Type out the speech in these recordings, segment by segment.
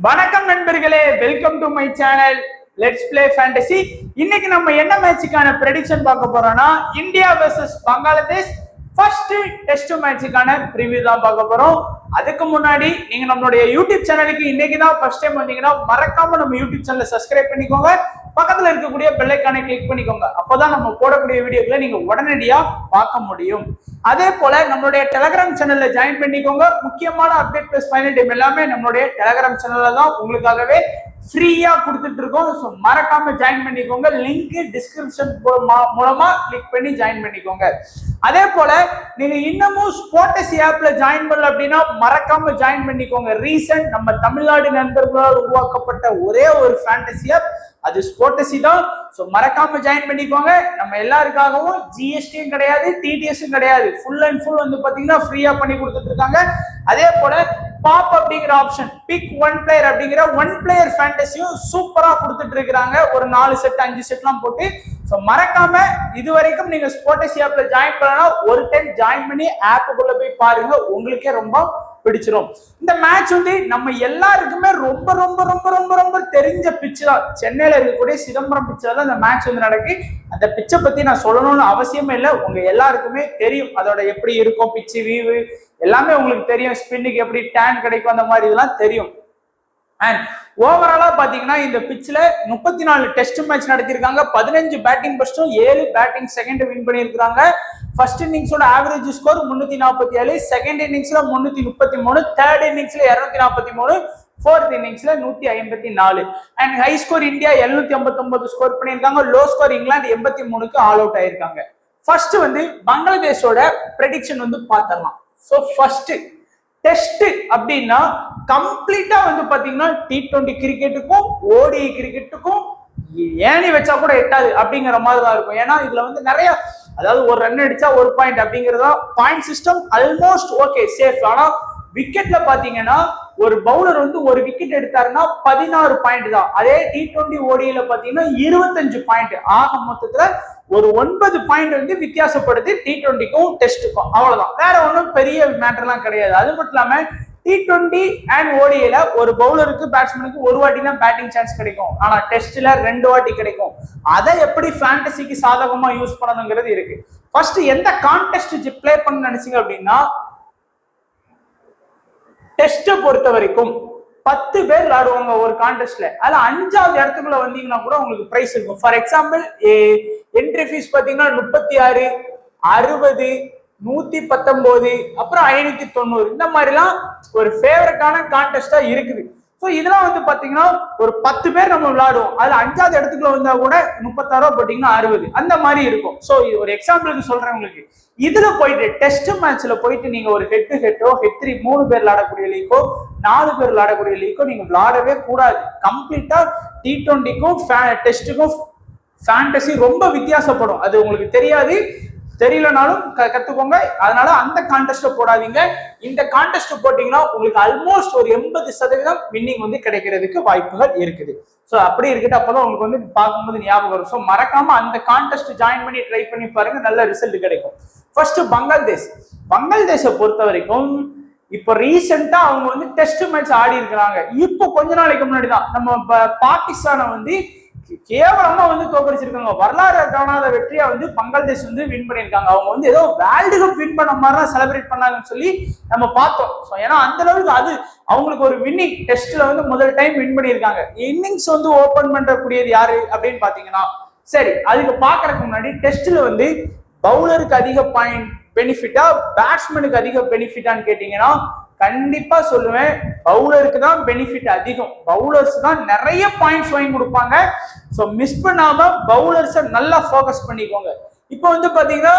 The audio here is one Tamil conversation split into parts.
வணக்கம் நண்பர்களே, welcome to my channel let's play fantasy. இன்னைக்கு நம்ம என்ன மேட்சுக்கான ப்ரெடிக்ஷன் பார்க்க போறோம்னா India versus Bangladesh first test மேட்சுக்கான ப்ரிவியூ தான் பார்க்க போறோம். அதுக்கு முன்னாடி நீங்க நம்மளுடைய யூடியூப் சேனலுக்கு இன்னைக்கு தான் ஃபர்ஸ்ட் டைம் வந்தீங்கன்னா மறக்காம நம்ம யூடியூப் சேனலை சப்ஸ்கிரைப் பண்ணிக்கோங்க. பக்கத்துல இருக்கக்கூடிய பெல் ஐகானை கிளிக் பண்ணிக்கோங்க. அப்போதான் நம்ம போடக்கூடிய வீடியோக்களை நீங்க உடனடியா பார்க்க முடியும். அதே போல நம்மளுடைய டெலிகிராம் சேனல்ல ஜாயின் பண்ணிக்கோங்க. முக்கியமான அப்டேட் பிளஸ் ஃபைனல் டைம் எல்லாமே நம்மளுடைய டெலிகிராம் சேனல்ல தான் உங்களுக்காகவே ஃப்ரீயா கொடுத்துட்டு இருக்கோம். ஸோ மறக்காம ஜாயின் பண்ணிக்கோங்க. லிங்க் டிஸ்கிரிப்ஷன் மூலமா கிளிக் பண்ணி ஜாயின் பண்ணிக்கோங்க. அதே போல நீங்க இன்னமும் ஸ்போர்டசி ஆப்ல ஜாயின் பண்ணல அப்படின்னா மறக்காம ஜாயின் பண்ணிக்கோங்க. ரீசன்ட் நம்ம தமிழ்நாடு நண்பர்களால் உருவாக்கப்பட்ட ஒரே ஒரு ஃபேண்டசி ஆப் அது ஸ்போர்டசி தான். ஸோ மறக்காம ஜாயின் பண்ணிக்கோங்க. நம்ம எல்லாருக்காகவும் ஜிஎஸ்டியும் கிடையாது, டிடிஎஸும் கிடையாது. ஃபுல் அண்ட் ஃபுல் வந்து பாத்தீங்கன்னா ஃப்ரீயா பண்ணி கொடுத்துட்டு இருக்காங்க. அதே போல பாப் அப்படிங்கிற ஆப்ஷன், பிக் ஒன் பிளேயர் அப்படிங்கிற ஒன் பிளேயர் ஃபேண்டசியும் சூப்பரா கொடுத்துட்டு இருக்கிறாங்க. ஒரு 4 செட் 5 செட்லாம் போட்டு. ஸோ மறக்காம இது வரைக்கும் நீங்க ஸ்போர்டசி ஆப்ல ஜாயின் பண்ணனா ஒரு டைம் ஜாயின் பண்ணி ஆப்புக்குள்ள போய் பாருங்க, உங்களுக்கே ரொம்ப பிடிச்சிரும். இந்த மேட்ச் வந்து நம்ம எல்லாருக்குமே ரொம்ப ரொம்ப ரொம்ப ரொம்ப ரொம்ப தெரிஞ்ச பிச்சு தான். சென்னையில இருக்கக்கூடிய சிதம்பரம் பிச்சில் தான் இந்த மேட்ச் வந்து நடக்கு. அந்த பிச்சை பத்தி நான் சொல்லணும்னு அவசியமே இல்லை, உங்க எல்லாருக்குமே தெரியும். அதோட எப்படி இருக்கும் பிச்சு வியூ எல்லாமே உங்களுக்கு தெரியும். ஸ்பின்னுக்கு எப்படி டேன் கிடைக்கும் அந்த மாதிரி இதெல்லாம் தெரியும். அண்ட் ஓவராலா பாத்தீங்கன்னா இந்த பிச்சில் 34 டெஸ்ட் மேட்ச் நடத்திருக்காங்க. 15 பேட்டிங் ஃபர்ஸ்டும் 7 பேட்டிங் செகண்ட் வின் பண்ணியிருக்காங்க. ஃபர்ஸ்ட் இன்னிங்ஸோட ஆவரேஜ் ஸ்கோர் 347, செகண்ட் இன்னிங்ஸ்ல 333, தேர்ட் இன்னிங்ஸ்ல 243, ஃபோர்த் இன்னிங்ஸ்ல 154. And high score India 759 score பண்ணியிருக்காங்க. லோ ஸ்கோர் இங்கிலாந்து 83க்கு ஆல் அவுட் ஆயிருக்காங்க. ஃபர்ஸ்ட் வந்து பங்களாதேஷோட ப்ரெடிக்ஷன் வந்து பார்த்துடலாம். ஸோ ஃபர்ஸ்ட் டெஸ்ட் அப்படின்னா கம்ப்ளீட்டா வந்து பாத்தீங்கன்னா T20 கிரிக்கெட்டுக்கும் ஓடிஐ கிரிக்கெட்டுக்கும் ஏணி வச்சா கூட எட்டாது அப்படிங்கிற மாதிரி தான் இருக்கும். ஏன்னா இதுல வந்து நிறைய, அதாவது ஒரு ரன் அடிச்சா ஒரு பாயிண்ட் அப்படிங்கறதா point system almost okay safe. ஆனா விக்கெட்ல பாத்தீங்கன்னா ஒரு பவுலர் வந்து ஒரு விக்கெட் எடுத்தாருன்னா 16 பாயிண்ட் தான். அதே T20 ஓடிஐல பாத்தீங்கன்னா 25 பாயிண்ட். ஆக மொத்தத்துல ஒரு 9 பாயிண்ட் வந்து வித்தியாசப்படுது T20க்கும் டெஸ்ட்டுக்கும். அவ்வளவுதான், வேற ஒன்றும் பெரிய மேட்டர்லாம் கிடையாது. அது மட்டும் இல்லாம T20 அண்ட் ஓடிஐல ஒரு பவுலருக்கு பேட்ஸ்மேனுக்கு ஒரு வாட்டி தான் பேட்டிங் சான்ஸ் கிடைக்கும். ஆனா டெஸ்ட்ல 2 வாட்டி கிடைக்கும். அதை எப்படி ஃபேண்டசிக்கு சாதகமா யூஸ் பண்ணணுங்கிறது இருக்கு. ஃபர்ஸ்ட் எந்த கான்டெஸ்ட் பிளே பண்ண நினைச்சீங்க அப்படின்னா, டெஸ்ட் பொறுத்த வரைக்கும் 10 பேர் விளையாடுவாங்க ஒரு கான்டெஸ்ட்ல. அதுல 5வது இடத்துக்குள்ள வந்தீங்கன்னா கூட உங்களுக்கு பிரைஸ் இருக்கும். ஃபார் எக்ஸாம்பிள் என்ட்ரி ஃபீஸ் பாத்தீங்கன்னா 36, 60, 119, அப்புறம் 590 இந்த மாதிரிலாம் ஒரு ஃபேவரட்டான கான்டெஸ்டா இருக்குது. ஸோ இதெல்லாம் வந்து பாத்தீங்கன்னா ஒரு 10 பேர் நம்ம விளையாடுவோம். அதுல 5வது இடத்துக்குள்ள வந்தா கூட 36 ரூபா போட்டீங்கன்னா 60 அந்த மாதிரி இருக்கும். ஸோ இது ஒரு எக்ஸாம்பிளுக்கு சொல்றேன் உங்களுக்கு. இதுல போயிட்டு டெஸ்ட் மேட்ச்ல போயிட்டு நீங்க ஒரு ஹெட் ஹெட்டோ ஹெட் 3 பேர் விளையாடக்கூடிய லீக்கோ 4 பேர் விளையாடக்கூடிய லீக்கோ நீங்க விளையாடவே கூடாது. கம்ப்ளீட்டா T20க்கும் டெஸ்ட்டுக்கும் ஃபேண்டசி ரொம்ப வித்தியாசப்படும். அது உங்களுக்கு தெரியாது, தெரியலனாலும் கத்துக்கோங்க. அதனால அந்த கான்டெஸ்ட்ல போடாதீங்க. இந்த கான்டெஸ்ட் போட்டீங்கன்னா உங்களுக்கு ஆல்மோஸ்ட் ஒரு 80% வின்னிங் வந்து கிடைக்கிறதுக்கு வாய்ப்புகள் இருக்குது. ஸோ அப்படி இருக்கட்டும், அப்பதான் உங்களுக்கு வந்து பார்க்கும்போது ஞாபகம் வரும். ஸோ மறக்காம அந்த கான்டெஸ்ட் ஜாயின் பண்ணி ட்ரை பண்ணி பாருங்க, நல்ல ரிசல்ட் கிடைக்கும். ஃபர்ஸ்ட் பங்களாதேஷை பொறுத்த வரைக்கும் இப்போ ரீசெண்டா அவங்க வந்து டெஸ்ட் மேட்ச் ஆடி இருக்கிறாங்க. இப்போ கொஞ்ச நாளைக்கு முன்னாடி தான் நம்ம பாகிஸ்தானை வந்து கேவலமா வந்து தோக்கடிச்சிருக்காங்க. வரலாறு காணாத வெற்றியா வந்து பங்களாதேஷ் வந்து வின் பண்ணியிருக்காங்க. அவங்க வந்து ஏதோ வேர்ல்டு கப் வின் பண்ண மாதிரிலாம் செலிப்ரேட் பண்ணாங்கன்னு சொல்லி நம்ம பார்த்தோம். ஸோ ஏன்னா அந்த அளவுக்கு அது அவங்களுக்கு ஒரு வின்னிங் டெஸ்ட்ல வந்து முதல் டைம் வின் பண்ணியிருக்காங்க. இன்னிங்ஸ் வந்து ஓபன் பண்றக்கூடியது யாரு அப்படின்னு பாத்தீங்கன்னா, சரி அதுக்கு பாக்குறதுக்கு முன்னாடி டெஸ்ட்ல வந்து பவுலருக்கு அதிக பாயிண்ட் பெனிஃபிட்டா பேட்ஸ்மேனுக்கு அதிக பெனிஃபிட்டான்னு கேட்டீங்கன்னா கண்டிப்பா சொல்லுவேன் பவுலருக்கு தான் பெனிஃபிட் அதிகம். பவுலர்ஸ் தான் நிறைய பாயிண்ட்ஸ் வாங்கி கொடுப்பாங்க. ஸோ மிஸ் பண்ணாம பவுலர்ஸை நல்லா ஃபோக்கஸ் பண்ணிக்கோங்க. இப்போ வந்து பாத்தீங்கன்னா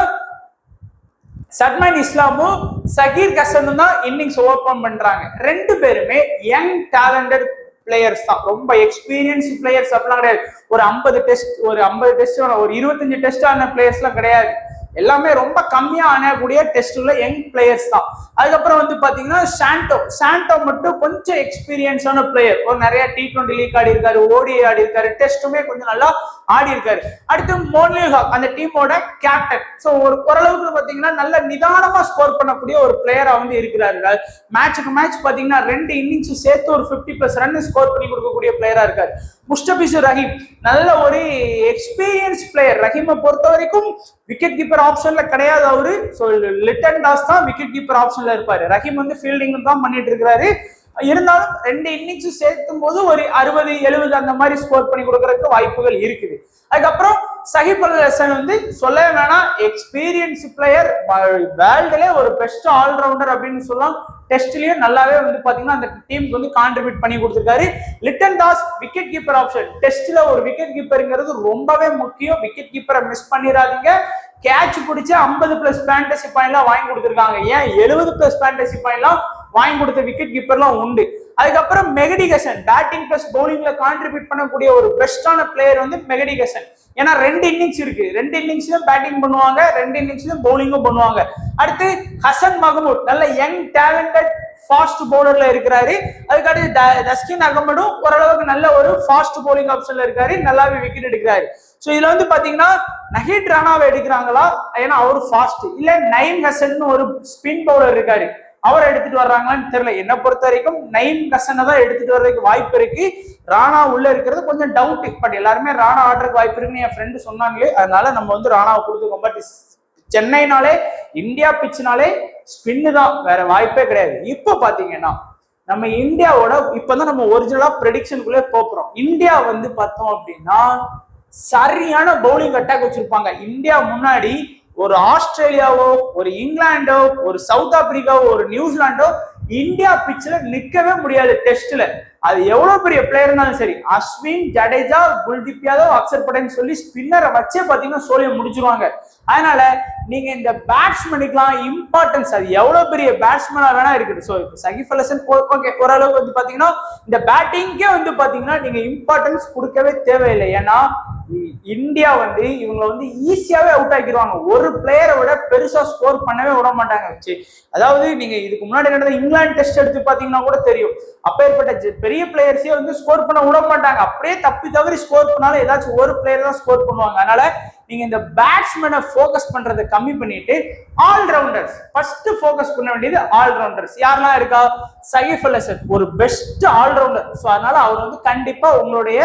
சட்மான் இஸ்லாமும் சகீர் ஹசனும் தான் இன்னிங்ஸ் ஓபன் பண்றாங்க. 2 பேருமே யங் டேலண்டட் பிளேயர்ஸ் தான், ரொம்ப எக்ஸ்பீரியன்ஸ் பிளேயர்ஸ் அப்படிலாம் கிடையாது. ஒரு 50 டெஸ்ட் ஒரு 25 டெஸ்ட் ஆன பிளேயர்ஸ்லாம் கிடையாது. எல்லாமே ரொம்ப கம்மியா ஆனக்கூடிய டெஸ்ட்ல யங் பிளேயர்ஸ் தான். அதுக்கப்புறம் வந்து பாத்தீங்கன்னா சாண்டோ மட்டும் கொஞ்சம் எக்ஸ்பீரியன்ஸான பிளேயர். ஒரு நிறைய T20 லீக் ஆடி இருக்காரு, ஓடிஐ ஆடி இருக்காரு, டெஸ்ட்டுமே கொஞ்சம் நல்லா ஆடி இருக்காரு. அடுத்து மோன்லில் ஹாக் அந்த டீமோட கேப்டன். ஸோ ஓரளவுக்கு பாத்தீங்கன்னா நல்ல நிதானமா ஸ்கோர் பண்ணக்கூடிய ஒரு பிளேயரா வந்து இருக்கிறாரு. மேட்சுக்கு மேட்ச் பாத்தீங்கன்னா 2 இன்னிங்ஸ் சேர்த்து ஒரு 50+ ரன் ஸ்கோர் பண்ணி கொடுக்கக்கூடிய பிளேயரா இருக்காரு. முஸ்டபிசூர் ரஹீம் நல்ல ஒரு எக்ஸ்பீரியன்ஸ் பிளேயர். ரஹீமை பொறுத்த வரைக்கும் விக்கெட் கீப்பர் ஆப்ஷன்ல கிடையாது அவரு. ஸோ லிட்டன் தாஸ் தான் விக்கெட் கீப்பர் ஆப்ஷன்ல இருப்பாரு. ரஹீம் வந்து ஃபீல்டிங் தான் பண்ணிட்டு இருக்கிறாரு. இருந்தாலும் 2 இன்னிங்ஸ் சேர்த்தும் போது ஒரு 60-70 அந்த மாதிரி ஸ்கோர் பண்ணி கொடுக்கறதுக்கு வாய்ப்புகள் இருக்குது. அதுக்கப்புறம் சகிப் அல் ஹசன் வந்து சொல்லவே வேணாம், எக்ஸ்பீரியன்ஸ் பிளேயர், வேர்ல்டுல ஒரு பெஸ்ட் ஆல்ரவுண்டர் அப்படின்னு சொல்லலாம். டெஸ்ட்லயும் நல்லாவே வந்து பாத்தீங்கன்னா அந்த டீமுக்கு வந்து கான்ட்ரிபியூட் பண்ணி கொடுத்திருக்காரு. Litton Das wicket keeper option. டெஸ்ட்ல ஒரு விக்கெட் கீப்பர்ங்கிறது ரொம்பவே முக்கியம். விக்கெட் கீப்பரை மிஸ் பண்ணிடாதீங்க. கேட்ச் பிடிச்சு 50+ ஃபேண்டசி பாயிண்ட்லாம் வாங்கி கொடுத்துருக்காங்க. ஏன் 70+ ஃபேண்டசி பாயிண்ட்லாம் வாங்கி கொடுத்த விக்கெட் கீப்பர்லாம் உண்டு. அதுக்கப்புறம் Mehidy Hasan batting plus பவுலிங்ல contribute பண்ணக்கூடிய ஒரு பெஸ்டான பிளேயர் வந்து மெஹடி ஹசன். ஏன்னா 2 இன்னிங்ஸ் இருக்கு, 2 இன்னிங்ஸ்லயும் பேட்டிங் பண்ணுவாங்க, 2 இன்னிங்ஸ்லயும் பவுலிங்கும் பண்ணுவாங்க. அடுத்து ஹசன் மஹமூத் நல்ல யங் டேலண்டட் ஃபாஸ்ட் பவுலர்ல இருக்கிறாரு. அதுக்கடுத்து தஸ்கின் அகமடும் ஓரளவுக்கு நல்ல ஒரு ஃபாஸ்ட் பவுலிங் ஆப்ஷன்ல இருக்காரு, நல்லாவே விக்கெட் எடுக்கிறாரு. ஸோ இதுல வந்து பாத்தீங்கன்னா நஹீத் ராணாவை எடுக்கிறாங்களா, ஏன்னா அவரு ஃபாஸ்ட், இல்ல நயீம் ஹசன் ஒரு ஸ்பின் பவுலர் இருக்காரு, அவரை எடுத்துட்டு வர்றாங்களான்னு தெரியல. என்ன பொறுத்த வரைக்கும் நயீம் ஹசனை தான் எடுத்துட்டு வர்றதுக்கு வாய்ப்பு இருக்கு. ராணா உள்ள இருக்கிறது கொஞ்சம் டவுட். பட் எல்லாருமே ராணா ஆடுறதுக்கு வாய்ப்பு இருக்குன்னு என் ஃப்ரெண்டு சொன்னாங்களே, அதனால நம்ம வந்து ராணாவை கொடுத்துருக்கோம். பட் சென்னைனாலே இந்தியா பிச்சுனாலே ஸ்பின்னு தான், வேற வாய்ப்பே கிடையாது. இப்போ பாத்தீங்கன்னா நம்ம இந்தியாவோட இப்பதான் நம்ம ஒரிஜினலா ப்ரெடிக்ஷனுக்குள்ளே போறோம். இந்தியா வந்து பார்த்தோம் அப்படின்னா சரியான பவுலிங் அட்டாக் வச்சிருப்பாங்க. இந்தியா முன்னாடி ஒரு ஆஸ்திரேலியாவோ, ஒரு இங்கிலாண்டோ, ஒரு சவுத் ஆப்பிரிக்காவோ, ஒரு நியூசிலாண்டோ இந்தியா பிச்சில் நிற்கவே முடியாது டெஸ்ட்ல. அது எவ்வளவு பெரிய பிளேயர் இருந்தாலும் சரி, அஸ்வின், ஜடேஜா, குல்தீப் யாதவ், அக்சர் பட்டேல் சொல்லி ஸ்பின்னரை வச்சே பாத்தீங்கன்னா சோழியை முடிச்சிருவாங்க. அதனால நீங்க இந்த பேட்ஸ்மேனுக்குலாம் இம்பார்ட்டன்ஸ், அது எவ்வளவு பெரிய பேட்ஸ்மேனா வேணா இருக்குது. ஸோ சகிப் அல் ஹசன் ஓகே, ஓரளவுக்கு வந்து பாத்தீங்கன்னா இந்த பேட்டிங்கே வந்து பாத்தீங்கன்னா நீங்க இம்பார்ட்டன்ஸ் கொடுக்கவே தேவையில்லை. ஏன்னா இந்தியா வந்து இவங்களை வந்து ஈஸியாவே அவுட் ஆக்கிடுவாங்க. ஒரு பிளேயரை விட பெருசா ஸ்கோர் பண்ணவே விட மாட்டாங்க. அதாவது நீங்க இதுக்கு முன்னாடி நடந்த இங்கிலாந்து டெஸ்ட் எடுத்து பாத்தீங்கன்னா கூட தெரியும், அப்பேற்பட்ட பெரிய பிளேயர்ஸே வந்து ஸ்கோர் பண்ண விட மாட்டாங்க. அப்படியே தப்பி தவறி ஸ்கோர் பண்ணாலும் ஏதாச்சும் ஒரு பிளேயர் தான் ஸ்கோர் பண்ணுவாங்க. அதனால நீங்க இந்த பேட்ஸ்மேனை ஃபோக்கஸ் பண்றதை கம்மி பண்ணிட்டு ஆல்ரவுண்டர்ஸ் ஃபர்ஸ்ட் ஃபோக்கஸ் பண்ண வேண்டியது. ஆல்ரவுண்டர்ஸ் யாரெல்லாம் இருக்கா, சகிப் அல் ஹசன் ஒரு பெஸ்ட் ஆல்ரவுண்டர். ஸோ அதனால அவர் வந்து கண்டிப்பா உங்களுடைய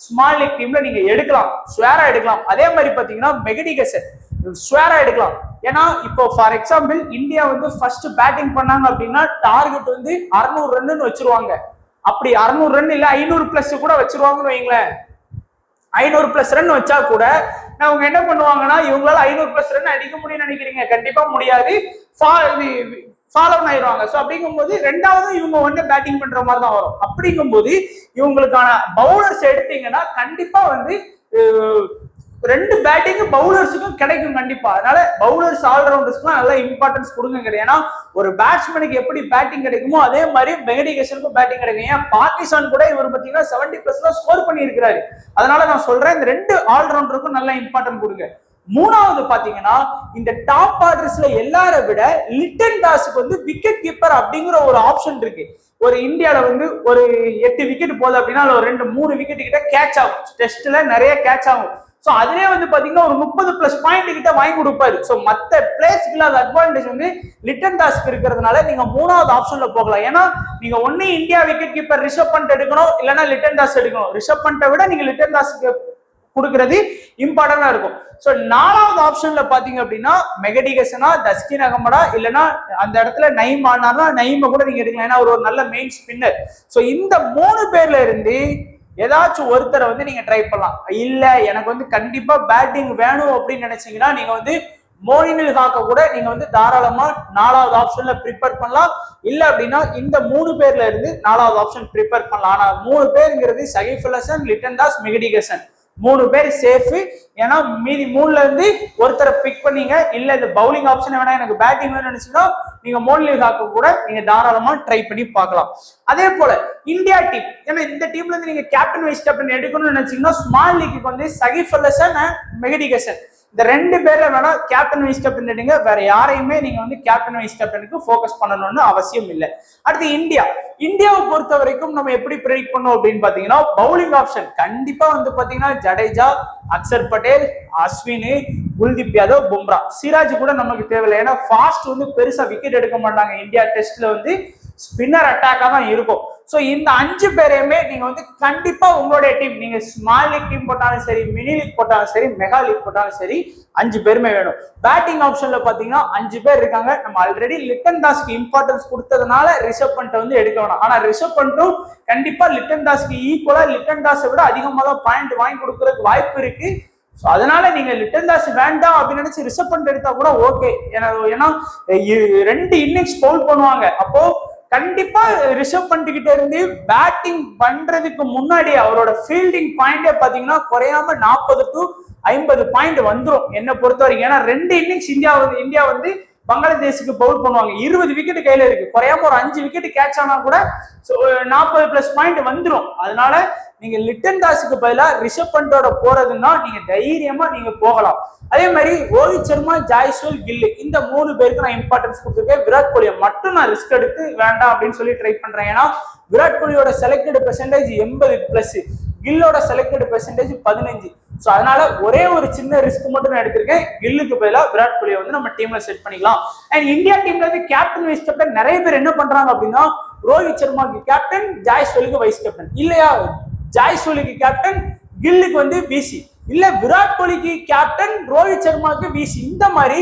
ஸ்மால் லீக் டீம்ல நீங்க எடுக்கலாம், ஸ்வேரா எடுக்கலாம். அதே மாதிரி பாத்தீங்கன்னா மெஹடி ஹசன் ஸ்வேரா எடுக்கலாம். ஏன்னா இப்போ ஃபார் எக்ஸாம்பிள் இந்தியா வந்து ஃபர்ஸ்ட் பேட்டிங் பண்ணாங்க அப்படின்னா டார்கெட் வந்து 600 ரன்னு வச்சிருவாங்க. அப்படி 600 ரன் இல்ல 500+ கூட வச்சிருவாங்கன்னு வைங்களேன். 500+ ரன் வச்சா கூட அவங்க என்ன பண்ணுவாங்கன்னா, இவங்களால 500+ ரன் அடிக்க முடியும்னு நினைக்கிறீங்க? கண்டிப்பா முடியாது. ஃபாலோ ஆயிடுவாங்க. ஸோ அப்படிங்கும்போது ரெண்டாவது இவங்க வந்து பேட்டிங் பண்ற மாதிரி தான் வரும். அப்படிங்கும்போது இவங்களுக்கான பவுலர்ஸ் எடுத்தீங்கன்னா கண்டிப்பா வந்து 2 பேட்டிங் பவுலர்ஸுக்கும் கிடைக்கும் கண்டிப்பா. அதனால பவுலர்ஸ் ஆல்ரவுண்டர்ஸ்க்குலாம் நல்லா இம்பார்ட்டன்ஸ் கொடுங்க. ஏன்னா ஒரு பேட்ஸ்மேனுக்கு எப்படி பேட்டிங் கிடைக்குமோ அதே மாதிரி மெஹடி ஹசனுக்கும் பேட்டிங் கிடைக்கும். ஏன் பாகிஸ்தான் கூட இவர் பார்த்தீங்கன்னா 70+ தான் ஸ்கோர் பண்ணி இருக்கிறாரு. அதனால நான் சொல்றேன், இந்த 2 ஆல்ரவுண்டருக்கும் நல்லா இம்பார்ட்டன்ட் கொடுங்க. மூணாவது பாத்தீங்கன்னா இந்த டாப் ஆர்டர்ஸ்ல எல்லாரை விட லிட்டன் தாஸுக்கு வந்து விக்கெட் கீப்பர் அப்படிங்கிற ஒரு ஆப்ஷன் இருக்கு. ஒரு இந்தியால வந்து ஒரு 8 விக்கெட் போகுது அப்படின்னா ஒரு 2-3 விக்கெட் கிட்ட கேட்ச் ஆகும். டெஸ்ட்ல நிறைய கேட்ச் ஆகும். சோ அதுலயே வந்து பாத்தீங்கன்னா ஒரு 30+ பாயிண்ட் கிட்ட வாங்கி கொடுப்பாரு. சோ மத்த பிளேயர்ஸ்க்கு இல்லாத அட்வான்டேஜ் வந்து லிட்டன் தாஸ்க்கு இருக்கிறதுனால நீங்க மூணாவது ஆப்ஷன்ல போகலாம். ஏன்னா நீங்க ஒண்ணு India wicket keeper Rishabh Pant எடுக்கணும், இல்லைன்னா லிட்டன் தாஸ் எடுக்கணும். ரிஷப் பண்ட்டை விட நீங்க லிட்டன் தாஸ்க்கு கொடுக்கறது இம்பார்ட்டன்டா இருக்கும். சோ 4வது ஆப்ஷன்ல பாத்தீங்க அப்படின்னா மெஹடி ஹசனா, தஸ்கின் அகமடா, இல்லைன்னா அந்த இடத்துல நயீம் ஆனார்னா நயீமை கூட நீங்க எடுக்கலாம். ஏன்னா ஒரு நல்ல மெயின் ஸ்பின்னர். சோ இந்த 3 பேர்ல இருந்து ஏதாச்சும் ஒருத்தரை வந்து நீங்க ட்ரை பண்ணலாம். இல்ல எனக்கு வந்து கண்டிப்பா பேட்டிங் வேணும் அப்படின்னு நினைச்சீங்கன்னா நீங்க வந்து மோனினில் ஹாக்க கூட நீங்க வந்து தாராளமா 4வது ஆப்ஷன்ல ப்ரிப்பேர் பண்ணலாம். இல்ல அப்படின்னா இந்த 3 பேர்ல இருந்து 4வது ஆப்ஷன் ப்ரிப்பேர் பண்ணலாம். ஆனா 3 பேருங்கிறது சகிப் அல் ஹசன், லிட்டன் தாஸ், மெஹடி ஹசன் 3 பேர் சேஃப். ஏன்னா மீதி 3ல இருந்து ஒருத்தரை பிக் பண்ணீங்க. இல்ல இந்த பவுலிங் ஆப்ஷன் வேணா எனக்கு பேட்டிங் வேணும்னு நினைச்சீங்கன்னா நீங்க மோனினில் ஹாக்க கூட நீங்க தாராளமா ட்ரை பண்ணி பார்க்கலாம். அதே போல இந்தியா டீம், ஏன்னா இந்த டீம்ல இருந்து நீங்க கேப்டன் வைஸ் கேப்டன் எடுக்கணும்னு நினைச்சீங்கன்னா ஸ்மால் லீக்கு வந்து சகிப் அல் ஹசன் அண்ட் மெஹடி ஹசன் இந்த 2 பேர்ல வேணா கேப்டன் வைஸ் கேப்டன் எடுங்க. வேற யாரையுமே நீங்க வந்து கேப்டன் வைஸ் கேப்டனுக்கு ஃபோக்கஸ் பண்ணணும்னு அவசியம் இல்லை. அடுத்து இந்தியாவை பொறுத்த வரைக்கும் நம்ம எப்படி ப்ரெடிக்ட் பண்ணோம் அப்படின்னு பாத்தீங்கன்னா, பவுலிங் ஆப்ஷன் கண்டிப்பா வந்து பாத்தீங்கன்னா ஜடேஜா, அக்சர் பட்டேல், அஸ்வின், குல்தீப் யாதவ், பும்ரா. சிராஜ் கூட நமக்கு தேவையில்லை. ஏன்னா ஃபாஸ்ட் வந்து பெருசா விக்கெட் எடுக்க மாட்டாங்க. இந்தியா டெஸ்ட்ல வந்து ஸ்பின்னர் அட்டாக்கா தான் இருக்கும். சோ இந்த 5 பேரையுமே நீங்க வந்து கண்டிப்பா உங்களுடைய டீம், நீங்க ஸ்மால் லீக் டீம் போட்டாலும் சரி, மினி லீக் போட்டாலும் சரி, மெகா லீக் போட்டாலும் சரி, 5 பேருமே வேணும். பேட்டிங் ஆப்ஷன்ல பாத்தீங்கன்னா 5 பேர் இருக்காங்க. நம்ம ஆல்ரெடி லிட்டன் தாஸ்க்கு இம்பார்ட்டன்ஸ் கொடுத்ததுனால ரிஷப் பண்ட் வந்து எடுக்க வேணாம். ஆனா ரிஷப் பண்ட்டும் கண்டிப்பா லிட்டன் தாஸ்க்கு ஈக்குவலா, லிட்டன் தாஸை விட அதிகமா தான் பாயிண்ட் வாங்கி கொடுக்கறதுக்கு வாய்ப்பு இருக்கு. சோ அதனால நீங்க லிட்டன் தாஸ் வேண்டாம் அப்படின்னு நினைச்சு ரிஷப் பண்ட் எடுத்தா கூட ஓகே. ஏன்னா 2 இன்னிங்ஸ் பவுல் பண்ணுவாங்க. அப்போ கண்டிப்பா ரிஷப் பண்ட் கிட்ட இருந்து பேட்டிங் பண்றதுக்கு முன்னாடி அவரோட ஃபீல்டிங் பாயிண்டே பாத்தீங்கன்னா குறையாம 40 to 50 பாயிண்ட் வந்துடும் என்ன பொறுத்த வரைக்கும். ஏன்னா 2 இன்னிங்ஸ் இந்தியா வந்து பங்களாதேஷுக்கு பவுல் பண்ணுவாங்க. 20 விக்கெட் கையில இருக்கு. குறையாம ஒரு 5 விக்கெட் கேட்ச் ஆனா கூட 40+ பாயிண்ட் வந்துடும். அதனால நீங்க லிட்டன் தாஸுக்கு பதிலா ரிஷப் பண்டோட போறதுன்னா நீங்க தைரியமா நீங்க போகலாம். அதே மாதிரி ரோஹித் சர்மா, ஜாய்ஸ்வால், கில்லு இந்த 3 பேருக்கு நான் இம்பார்ட்டன்ஸ் கொடுத்துருக்கேன். விராட் கோலியை மட்டும் நான் ரிஸ்க் எடுத்து வேண்டாம் அப்படின்னு சொல்லி ட்ரை பண்றேன். ஏன்னா விராட் கோலியோட செலக்டட் பெர்சன்டேஜ் 80+, கில்லோட செலக்டட் பெர்சன்டேஜ் 15. சோ அதனால ஒரே ஒரு சின்ன ரிஸ்க் மட்டும் நான் எடுத்திருக்கேன். கில்லுக்கு பதிலா விராட் கோலியை வந்து நம்ம டீம்ல செட் பண்ணிக்கலாம். அண்ட் இந்தியா டீம்ல வந்து கேப்டன் வைஸ் கேப்டன் நிறைய பேர் என்ன பண்றாங்க அப்படின்னா, ரோஹித் சர்மாக்கு கேப்டன், ஜாய்ஸ்வாலுக்கு வைஸ் கேப்டன், இல்லையா ஜாய்ஸ்வாலுக்கு கேப்டன், கில்லுக்கு வந்து விசி, இல்ல விராட் கோலிக்கு கேப்டன், ரோஹித் சர்மாக்கு விசி. இந்த மாதிரி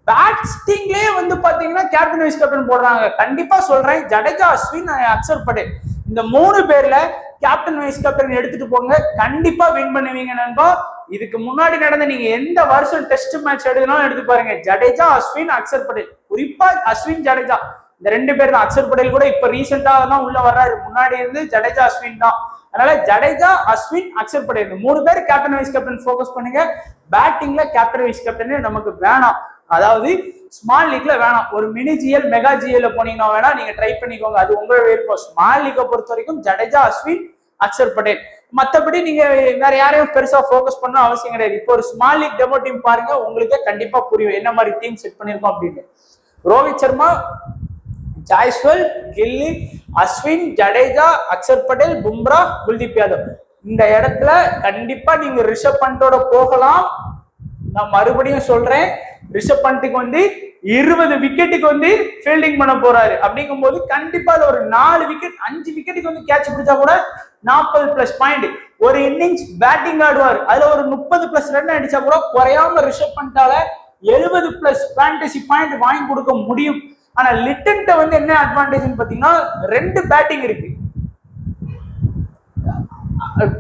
பேட்ஸ்டிங்லயே வந்து பாத்தீங்கன்னா கேப்டன் வைஸ் கேப்டன் போடுறாங்க. கண்டிப்பா சொல்றேன், ஜடேஜா, அஸ்வின், அக்சர் பட்டேல் இந்த 3 பேர்ல கேப்டன் வைஸ் கேப்டன் எடுத்துட்டு போங்க. கண்டிப்பா வின் பண்ணுவீங்க நண்பா. இதுக்கு முன்னாடி நடந்த நீங்க எந்த வருஷம் டெஸ்ட் மேட்ச் எடுக்கணும் எடுத்து பாருங்க. ஜடேஜா, அஸ்வின், அக்சர் பட்டேல், குறிப்பா அஸ்வின், ஜடேஜா இந்த 2 பேர் தான். அக்சர் பட்டேல் கூட இப்ப ரீசெண்டா தான் உள்ள வர்றாரு. முன்னாடி இருந்து ஜடேஜா, அஸ்வின் தான். அதனால ஜடேஜா, அஸ்வின், அக்சர் பட்டேல் 3 பேர் கேப்டன் வைஸ் கேப்டன் ஃபோக்கஸ் பண்ணுங்க. பேட்டிங்ல கேப்டன் வைஸ் கேப்டன் நமக்கு வேணாம். அதாவது ஸ்மால் லீக்ல வேணாம். ஒரு மினி ஜிஎல், மெகா ஜிஎல் போனீங்கன்னா வேணா நீங்க ட்ரை பண்ணிக்கோங்க. அது உங்களோட விருப்பம். ஸ்மால் லீக்கை பொறுத்த வரைக்கும் ஜடேஜா, அஸ்வின், அக்சர் பட்டேல். மத்தபடி நீங்க வேற யாரையும் பெருசா ஃபோக்கஸ் பண்ண அவசியம் கிடையாது. இப்போ ஒரு ஸ்மால் லீக் டெமோ டீம் பாருங்க, உங்களுக்கே கண்டிப்பா புரியும் என்ன மாதிரி டீம் செட் பண்ணிருக்கோம் அப்படின்னு. ரோஹித் சர்மா, ஜாய்ஸ்வால், கில்லி, அஸ்வின், ஜடேஜா, அக்சர் பட்டேல், பும்ரா, குல்தீப் யாதவ். இந்த இடத்துல கண்டிப்பா நீங்க ரிஷப் பண்டோட போகலாம். நான் மறுபடியும் சொல்றேன், ரிஷப் பண்ட்டுக்கு வந்து 20 விக்கெட்டுக்கு வந்து ஃபீல்டிங் பண்ண போறாரு. அப்படிங்கும் போது கண்டிப்பா ஒரு 4 விக்கெட் 5 விக்கெட்டுக்கு வந்து கேட்ச் பிடிச்சா கூட 40+ பாயிண்ட். ஒரு இன்னிங்ஸ் பேட்டிங் ஆடுவார், அதுல ஒரு 30+ ரன் அடிச்சா கூட குறையாம ரிஷப் பண்டால 70+ ஃபேண்டசி பாயிண்ட் வாங்கி கொடுக்க முடியும். ஆனா லிட்டன்ட்ட வந்து என்ன அட்வான்டேஜ் பாத்தீங்கன்னா, 2 பேட்டிங் இருக்கு,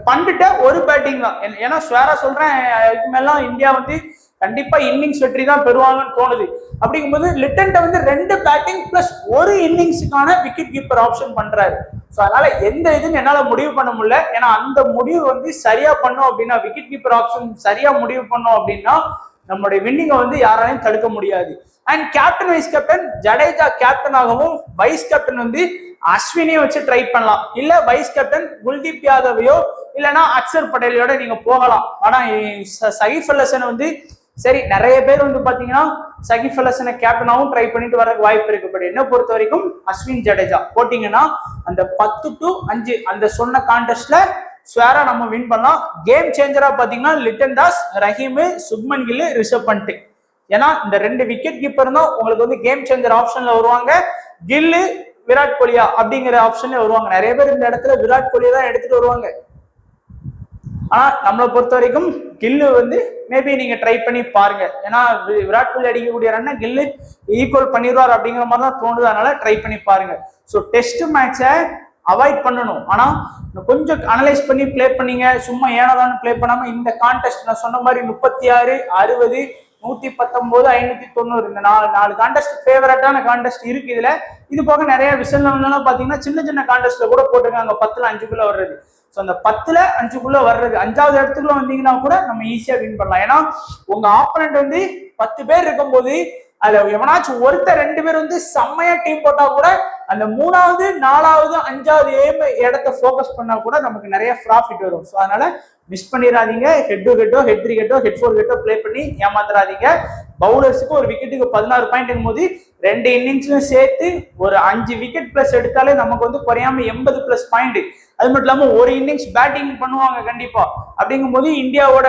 பண்டுட்ட ஒரு பேட்டிங் தான். ஏன்னா ஸ்வேரா சொல்றேன், இதுக்கு மேல இந்தியா வந்து கண்டிப்பா இன்னிங்ஸ் வெற்றி தான் பெறுவாங்கன்னு தோணுது. அப்படிங்கும்போது லிட்டன்ட்ட வந்து 2 பேட்டிங் பிளஸ் ஒரு இன்னிங்ஸுக்கான விக்கெட் கீப்பர் ஆப்ஷன் பண்றாரு. ஸோ அதனால எந்த இதுன்னு என்னால முடிவு பண்ண முடியல. ஏன்னா அந்த முடிவு வந்து சரியா பண்ணோம் அப்படின்னா, விக்கெட் கீப்பர் ஆப்ஷன் சரியா முடிவு பண்ணோம் அப்படின்னா நம்மளுடைய வின்னிங்கை வந்து யாராலையும் தடுக்க முடியாது. And captain vice captain, Jadeja captain ஆகவும் வைஸ் கேப்டன் வந்து அஸ்வினையும் வச்சு ட்ரை பண்ணலாம். இல்ல வைஸ் கேப்டன் குல்தீப் யாதவையோ இல்லைன்னா அக்சர் பட்டேலையோட நீங்க போகலாம். ஆனா சகிப் அல் ஹசன் வந்து சரி, நிறைய பேர் வந்து பாத்தீங்கன்னா சகிப் அல் ஹசனை கேப்டனாவும் ட்ரை பண்ணிட்டு வரதுக்கு வாய்ப்பு இருக்கு. பட் என்ன பொறுத்த வரைக்கும் அஸ்வின், ஜடேஜா போட்டீங்கன்னா அந்த 10 to 5 அந்த சொன்ன கான்டெஸ்ட்ல ஸ்வேரா நம்ம வின் பண்ணலாம். கேம் சேஞ்சரா பாத்தீங்கன்னா லிட்டன் தாஸ், ரஹீம், சுப்மன் கில், ரிஷப் பண்ட். ஏன்னா இந்த 2 விக்கெட் கீப்பர் தான் உங்களுக்கு வந்து கேம் சேஞ்சர் ஆப்ஷன்ல வருவாங்க. கில்லு, விராட் கோலியா அப்படிங்கிற ஆப்ஷன்ல வருவாங்க. நிறைய பேர் இந்த இடத்துல விராட் கோலியை தான் எடுத்துட்டு வருவாங்க. ஆனா நம்மளை பொறுத்த வரைக்கும் கில்லு வந்து மேபி நீங்க ட்ரை பண்ணி பாருங்க. ஏன்னா விராட் கோலி அடிக்கக்கூடிய ரன்னை கில்லு ஈக்குவல் பண்ணிடுவார் அப்படிங்கிற மாதிரி தான் தோணுது. அதனால ட்ரை பண்ணி பாருங்க. ஸோ டெஸ்ட் மேட்சை அவாய்ட் பண்ணணும். ஆனா கொஞ்சம் அனலைஸ் பண்ணி பிளே பண்ணீங்க. சும்மா ஏனதான்னு பிளே பண்ணாம இந்த கான்டெஸ்ட் நான் சொன்ன மாதிரி 36, 60, 119, 590 இந்த 4 கான்டெஸ்ட் ஃபேவரட்டான கான்டெஸ்ட் இருக்கு. இதுல இது போக நிறைய விஷயம் பாத்தீங்கன்னா சின்ன சின்ன கான்டெஸ்ட்ல கூட போட்டிருக்காங்க 10ல் 5 வர்றது. ஸோ அந்த 10ல் 5 வர்றது 5வது இடத்துக்குள்ள வந்தீங்கன்னா கூட நம்ம ஈஸியா வின் பண்ணலாம். ஏன்னா உங்க ஆப்பனண்ட் வந்து 10 பேர் இருக்கும்போது அதுல எவனாச்சும் ஒருத்தர் 2 பேர் வந்து செம்மையா டீம் போட்டா கூட அந்த 3வது 4வது 5வது இடத்த போக்கஸ் பண்ணா கூட நமக்கு நிறைய ப்ராஃபிட் வரும். ஸோ அதனால மிஸ் பண்ணிடாதீங்க. ஹெட் 2 ஹெட்டோ, ஹெட் 3 ஹெட்டோ, ஹெட் 4 ஹெட்டோ பிளே பண்ணி ஏமாந்துடாதீங்க. பவுலர்ஸுக்கு ஒரு விக்கெட்டுக்கு 16 பாயிண்ட் போது 2 இன்னிங்ஸ்லும் சேர்த்து ஒரு 5 விக்கெட் பிளஸ் எடுத்தாலே நமக்கு வந்து குறையாம 80 பிளஸ் பாயிண்ட். அது மட்டும் இல்லாம ஒரு இன்னிங்ஸ் பேட்டிங் பண்ணுவாங்க கண்டிப்பா. அப்படிங்கும் போது இந்தியாவோட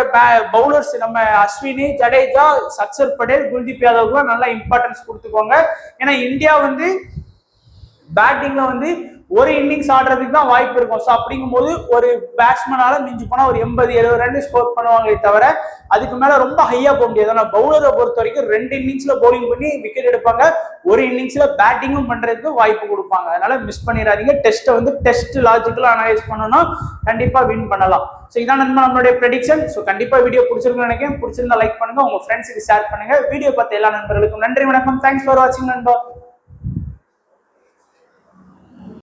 பவுலர்ஸ் நம்ம அஸ்வினி, ஜடேஜா, அக்ஷர் படேல், குல்தீப் யாதவ்க்கு நல்லா இம்பார்ட்டன்ஸ் கொடுத்துக்கோங்க. ஏன்னா இந்தியா வந்து பேட்டிங்ல வந்து ஒரு இன்னிங்ஸ் ஆடுறதுக்கு தான் வாய்ப்பு இருக்கும். ஸோ அப்படிங்கும் போது ஒரு பேட்ஸ்மேனால மிஞ்சி போனா ஒரு 80-70 ரன் ஸ்கோர் பண்ணுவாங்களே தவிர அதுக்கு மேல ரொம்ப ஹையா போக முடியாது. ஆனா பவுலரை பொறுத்த வரைக்கும் 2 இன்னிங்ஸ்ல பவுலிங் பண்ணி விக்கெட் எடுப்பாங்க, ஒரு இன்னிங்ஸ்ல பேட்டிங்கும் பண்றதுக்கு வாய்ப்பு கொடுப்பாங்க. அதனால மிஸ் பண்ணிடாதீங்க. டெஸ்ட்டை வந்து டெஸ்ட் லாஜிக்கலா அனலைஸ் பண்ணணும்னா கண்டிப்பா வின் பண்ணலாம். ஸோ இதான் நம்மளுடைய ப்ரெடிக்ஷன். ஸோ கண்டிப்பா வீடியோ பிடிச்சிருக்குன்னு நினைக்கிறேன். பிடிச்சிருந்தா லைக் பண்ணுங்க, உங்க ஃப்ரெண்ட்ஸுக்கு ஷேர் பண்ணுங்க. வீடியோ பார்த்த எல்லா நண்பர்களுக்கும் நன்றி, வணக்கம். தேங்க்ஸ் ஃபார் வாட்சிங் நண்பா.